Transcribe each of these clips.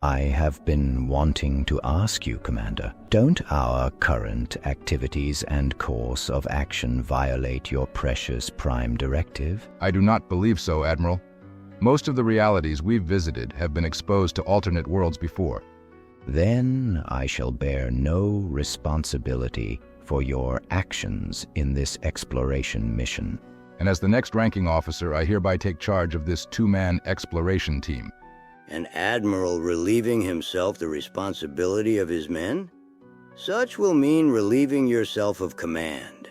I have been wanting to ask you, Commander, don't our current activities and course of action violate your precious Prime Directive? I do not believe so, Admiral. Most of the realities we've visited have been exposed to alternate worlds before. Then I shall bear no responsibility for your actions in this exploration mission. And as the next ranking officer, I hereby take charge of this two-man exploration team. An admiral relieving himself the responsibility of his men? Such will mean relieving yourself of command.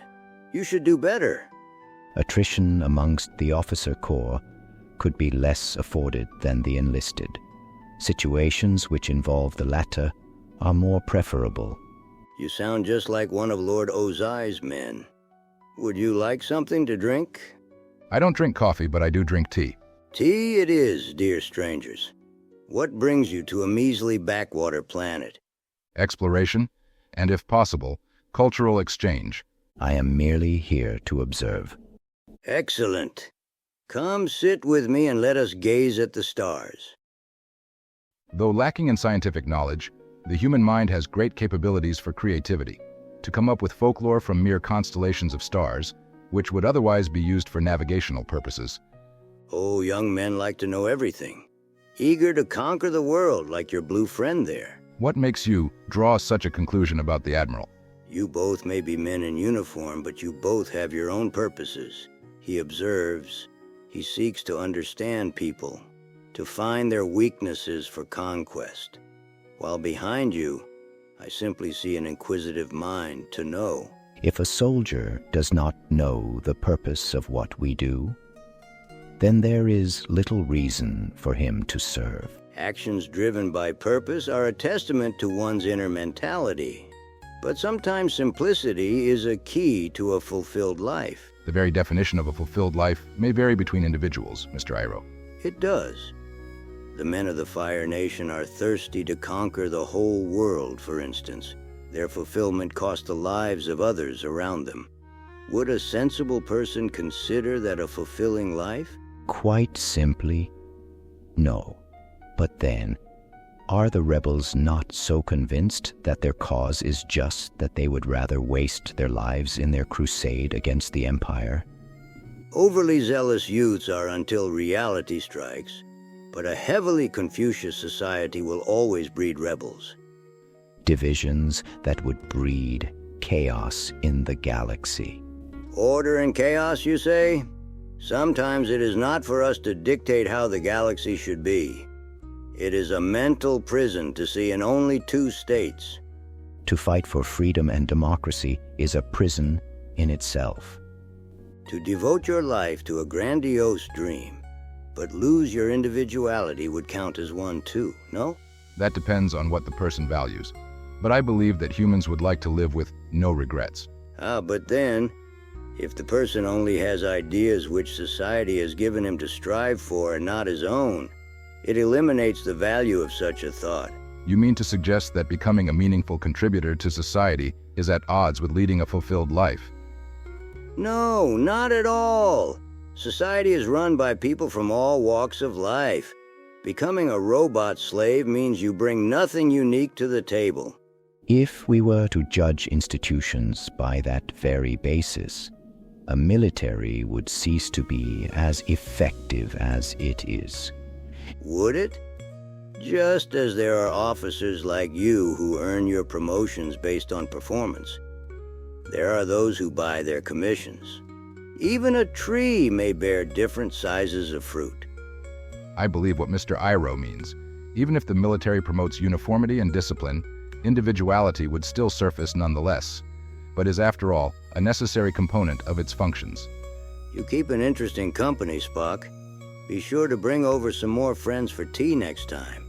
You should do better. Attrition amongst the officer corps could be less afforded than the enlisted. Situations which involve the latter are more preferable. You sound just like one of Lord Ozai's men. Would you like something to drink? I don't drink coffee, but I do drink tea. Tea it is, dear strangers. What brings you to a measly backwater planet? Exploration, and if possible, cultural exchange. I am merely here to observe. Excellent. Come sit with me and let us gaze at the stars. Though lacking in scientific knowledge, the human mind has great capabilities for creativity, to come up with folklore from mere constellations of stars, which would otherwise be used for navigational purposes. Oh, young men like to know everything. Eager to conquer the world like your blue friend there. What makes you draw such a conclusion about the Admiral? You both may be men in uniform, but you both have your own purposes. He observes. He seeks to understand people, to find their weaknesses for conquest. While behind you, I simply see an inquisitive mind to know. If a soldier does not know the purpose of what we do, then there is little reason for him to serve. Actions driven by purpose are a testament to one's inner mentality. But sometimes simplicity is a key to a fulfilled life. The very definition of a fulfilled life may vary between individuals, Mr. Iroh. It does. The men of the Fire Nation are thirsty to conquer the whole world, for instance. Their fulfillment costs the lives of others around them. Would a sensible person consider that a fulfilling life? Quite simply, no. But then, are the rebels not so convinced that their cause is just that they would rather waste their lives in their crusade against the Empire? Overly zealous youths are until reality strikes, but a heavily Confucius society will always breed rebels. Divisions that would breed chaos in the galaxy. Order and chaos, you say? Sometimes it is not for us to dictate how the galaxy should be. It is a mental prison to see in only two states. To fight for freedom and democracy is a prison in itself. To devote your life to a grandiose dream, but lose your individuality would count as one too, no? That depends on what the person values. But I believe that humans would like to live with no regrets. But then, if the person only has ideas which society has given him to strive for and not his own, it eliminates the value of such a thought. You mean to suggest that becoming a meaningful contributor to society is at odds with leading a fulfilled life? No, not at all. Society is run by people from all walks of life. Becoming a robot slave means you bring nothing unique to the table. If we were to judge institutions by that very basis, a military would cease to be as effective as it is. Would it? Just as there are officers like you who earn your promotions based on performance, there are those who buy their commissions. Even a tree may bear different sizes of fruit. I believe what Mr. Iroh means. Even if the military promotes uniformity and discipline, individuality would still surface nonetheless, but is, after all, a necessary component of its functions. You keep an interesting company, Spock. Be sure to bring over some more friends for tea next time.